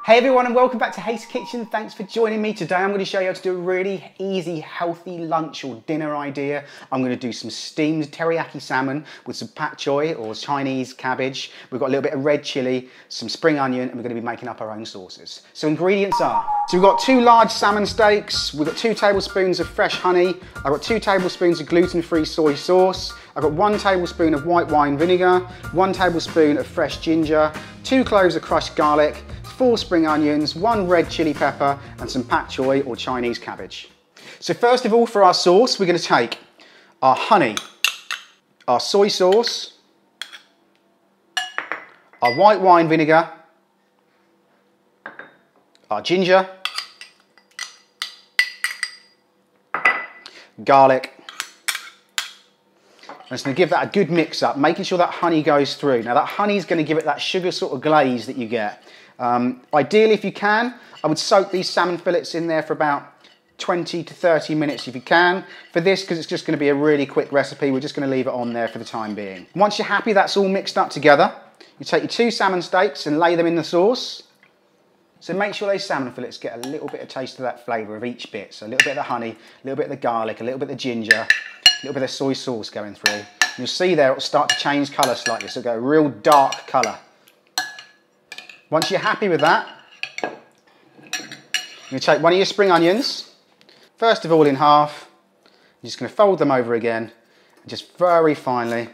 Hey everyone, and welcome back to Haste Kitchen. Thanks for joining me. Today I'm going to show you how to do a really easy, healthy lunch or dinner idea. I'm going to do some steamed teriyaki salmon with some pak choi or Chinese cabbage. We've got a little bit of red chili, some spring onion, and we're going to be making up our own sauces. So ingredients are, so we've got 2 large salmon steaks, we've got 2 tablespoons of fresh honey, I've got 2 tablespoons of gluten-free soy sauce, I've got 1 tablespoon of white wine vinegar, 1 tablespoon of fresh ginger, 2 cloves of crushed garlic, 4 spring onions, 1 red chili pepper, and some pak choi or Chinese cabbage. So first of all, for our sauce, we're going to take our honey, our soy sauce, our white wine vinegar, our ginger, garlic. I'm just going to give that a good mix up, making sure that honey goes through. Now that honey is going to give it that sugar sort of glaze that you get. Ideally, if you can, I would soak these salmon fillets in there for about 20 to 30 minutes if you can. For this, because it's just going to be a really quick recipe, we're just going to leave it on there for the time being. Once you're happy that's all mixed up together, you take your 2 salmon steaks and lay them in the sauce. So make sure those salmon fillets get a little bit of taste of that flavour of each bit. So a little bit of the honey, a little bit of the garlic, a little bit of the ginger, a little bit of soy sauce going through. You'll see there it'll start to change colour slightly, so it'll go a real dark colour. Once you're happy with that, you take one of your spring onions, first of all in half, you're just going to fold them over again, and just very finely,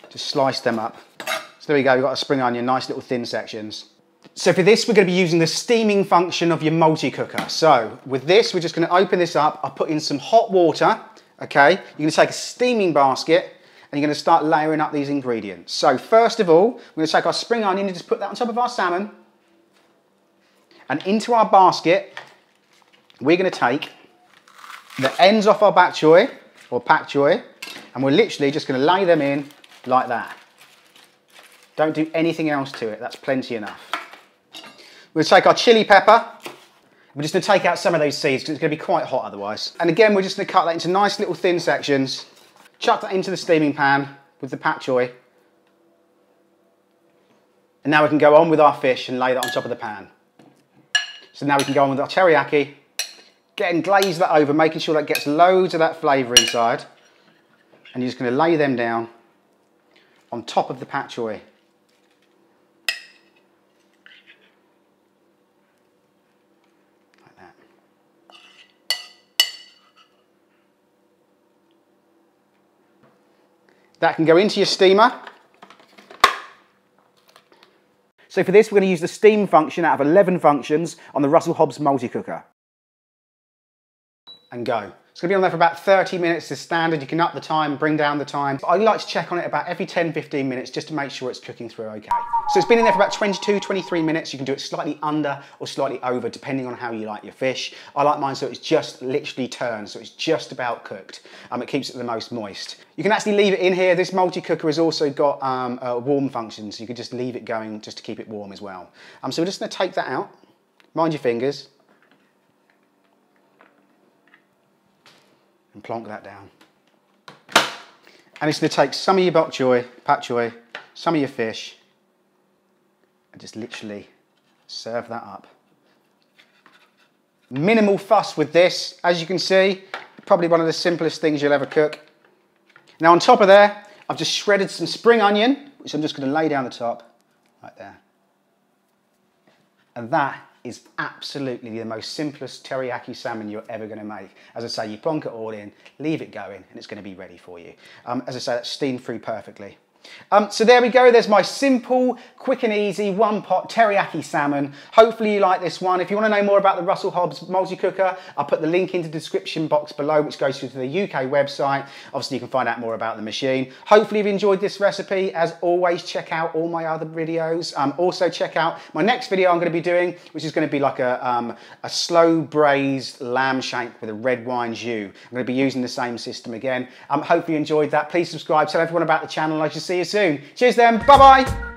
just slice them up. So there we go, we've got a spring onion, nice little thin sections. So for this, we're going to be using the steaming function of your multi-cooker. So with this, we're just going to open this up, I'll put in some hot water, okay? You're going to take a steaming basket, and you're going to start layering up these ingredients. So first of all, we're going to take our spring onion and just put that on top of our salmon. And into our basket, we're going to take the ends off our bok choy, or pak choi, and we're literally just going to lay them in like that. Don't do anything else to it, that's plenty enough. We're going to take our chili pepper. We're just going to take out some of those seeds because it's going to be quite hot otherwise. And again, we're just going to cut that into nice little thin sections. Chuck that into the steaming pan with the pak choi. And now we can go on with our fish and lay that on top of the pan. So now we can go on with our teriyaki, get and glaze that over, making sure that gets loads of that flavour inside. And you're just going to lay them down on top of the pak choi. Like that. That can go into your steamer. So for this, we're going to use the steam function out of 11 functions on the Russell Hobbs multi-cooker. And go. It's going to be on there for about 30 minutes as standard. You can up the time, bring down the time. I like to check on it about every 10-15 minutes just to make sure it's cooking through okay. So it's been in there for about 22-23 minutes. You can do it slightly under or slightly over depending on how you like your fish. I like mine so it's just literally turned, so it's just about cooked. It keeps it the most moist. You can actually leave it in here. This multi-cooker has also got a warm function, so you can just leave it going just to keep it warm as well. So we're just going to take that out. Mind your fingers. And plonk that down. And it's going to take some of your bok choy, pak choi, some of your fish, and just literally serve that up. Minimal fuss with this, as you can see, probably one of the simplest things you'll ever cook. Now on top of there, I've just shredded some spring onion, which I'm just going to lay down the top, right there. And that is absolutely the most simplest teriyaki salmon you're ever going to make. As I say, you plonk it all in, leave it going, and it's going to be ready for you. As I say, that's steamed through perfectly. So there we go, there's my simple, quick and easy one-pot teriyaki salmon. Hopefully you like this one. If you want to know more about the Russell Hobbs multi-cooker, I'll put the link into the description box below, which goes through to the UK website. Obviously you can find out more about the machine. Hopefully you've enjoyed this recipe. As always, check out all my other videos. Also check out my next video I'm going to be doing, which is going to be like a slow braised lamb shank with a red wine jus. I'm going to be using the same system again. Hopefully you enjoyed that. Please subscribe, tell everyone about the channel. I shall see you soon. Cheers then, bye bye.